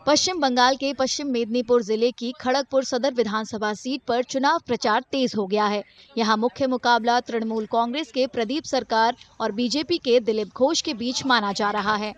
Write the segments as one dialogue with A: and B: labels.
A: पश्चिम बंगाल के पश्चिम मेदिनीपुर जिले की खड़गपुर सदर विधानसभा सीट पर चुनाव प्रचार तेज हो गया है। यहां मुख्य मुकाबला तृणमूल कांग्रेस के प्रदीप सरकार और बीजेपी के दिलीप घोष के बीच माना जा रहा है।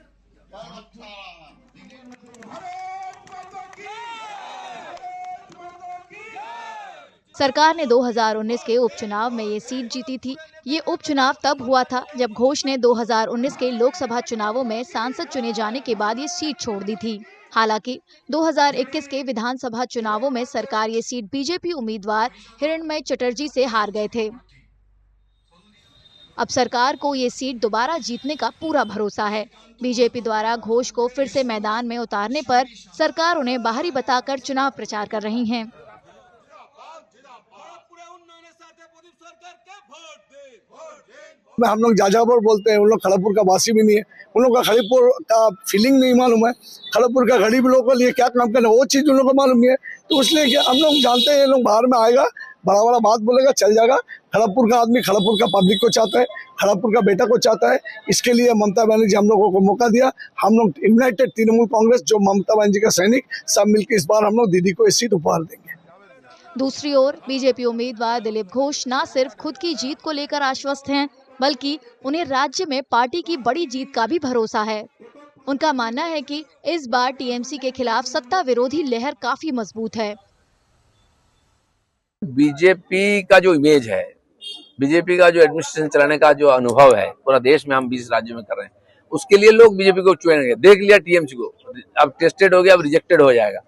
A: सरकार ने 2019 के उपचुनाव में ये सीट जीती थी। ये उपचुनाव तब हुआ था जब घोष ने 2019 के लोकसभा चुनावों में सांसद चुने जाने के बाद ये सीट छोड़ दी थी। हालांकि 2021 के विधानसभा चुनावों में सरकार ये सीट बीजेपी उम्मीदवार हिरणमय चटर्जी से हार गए थे। अब सरकार को ये सीट दोबारा जीतने का पूरा भरोसा है। बीजेपी द्वारा घोष को फिर से मैदान में उतारने पर सरकार उन्हें बाहरी बताकर चुनाव प्रचार कर रही है।
B: हम लोग जाजापुर बोलते हैं, उन लोग खड़गपुर का वासी भी नहीं है, उन लोग का खड़गपुर का फीलिंग नहीं मालूम है। खड़गपुर का गरीब लोगों के लिए क्या काम करना वो चीज़ उन लोगों को मालूम नहीं है। तो इसलिए कि हम लोग जानते हैं ये लोग बाहर में आएगा, बड़ा बड़ा बात बोलेगा, चल जाएगा। खड़गपुर का आदमी खड़गपुर का पब्लिक को चाहता है, खड़गपुर का बेटा को चाहता है। इसके लिए ममता बनर्जी हम लोगों को मौका दिया। हम लोग यूनाइटेड तृणमूल कांग्रेस जो ममता बनर्जी का सैनिक सब मिलकर इस बार हम लोग दीदी को इस सीट उपहार देंगे।
A: दूसरी ओर बीजेपी उम्मीदवार दिलीप घोष न सिर्फ खुद की जीत को लेकर आश्वस्त हैं, बल्कि उन्हें राज्य में पार्टी की बड़ी जीत का भी भरोसा है। उनका मानना है कि इस बार टीएमसी के खिलाफ सत्ता विरोधी लहर काफी मजबूत है।
C: बीजेपी का जो इमेज है, बीजेपी का जो एडमिनिस्ट्रेशन चलाने का जो अनुभव है पूरा देश में हम 20 राज्यों में कर रहे हैं, उसके लिए लोग बीजेपी को चुनेंगे। देख लिया टीएमसी को, अब टेस्टेड हो गया, अब रिजेक्टेड हो जाएगा।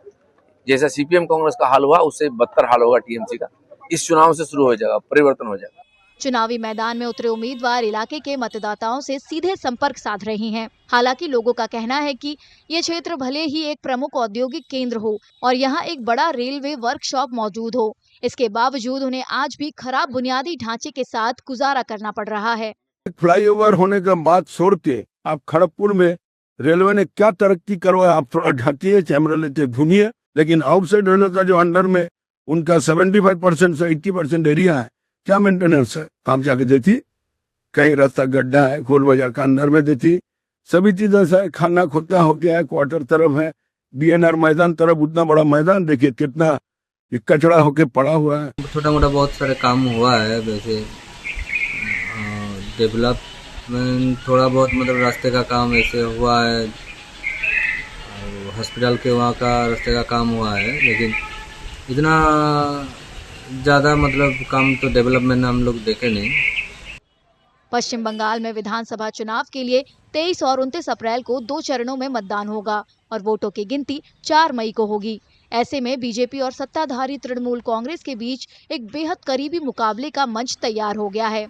C: जैसा सीपीएम कांग्रेस का हाल हुआ उससे बदतर हाल होगा टीएमसी का। इस चुनाव से शुरू हो जाएगा, परिवर्तन हो जाएगा।
A: चुनावी मैदान में उतरे उम्मीदवार इलाके के मतदाताओं से सीधे संपर्क साध रही हैं। हालांकि लोगों का कहना है कि ये क्षेत्र भले ही एक प्रमुख औद्योगिक केंद्र हो और यहाँ एक बड़ा रेलवे वर्कशॉप मौजूद हो, इसके बावजूद उन्हें आज भी खराब बुनियादी ढांचे के साथ गुजारा करना पड़ रहा है।
D: फ्लाईओवर होने का बात छोड़ के आप खड़गपुर में रेलवे ने क्या तरक्की करवाया, आप थोड़ा ढांकिए, कैमरा लेते घूमिए। लेकिन आउटसाइड रेलवे का जो अंडर में उनका 75% से 80% एरिया है, क्या मेंटेनेंस है? आप जाके देखिए, कहीं रास्ता गड्ढा है, गोल बाजार का अंदर में देखिए, सभी चीज ऐसा है। खाना खुदा हो गया है, क्वार्टर तरफ है, बीएनआर मैदान तरफ उतना बड़ा मैदान देखिए कितना कचरा होके पड़ा हुआ है।
E: छोटा मोटा बहुत सारे काम हुआ है, वैसे डेवलपमेंट थोड़ा बहुत, मतलब रास्ते का काम ऐसे हुआ है, हॉस्पिटल के वहाँ का रास्ते का काम हुआ है, लेकिन इतना ज़्यादा मतलब काम तो डेवलपमेंट हम लोग देखे नहीं।
A: पश्चिम बंगाल में विधानसभा चुनाव के लिए 23 और 29 अप्रैल को 2 चरणों में मतदान होगा और वोटों की गिनती 4 मई को होगी। ऐसे में बीजेपी और सत्ताधारी तृणमूल कांग्रेस के बीच एक बेहद करीबी मुकाबले का मंच तैयार हो गया है।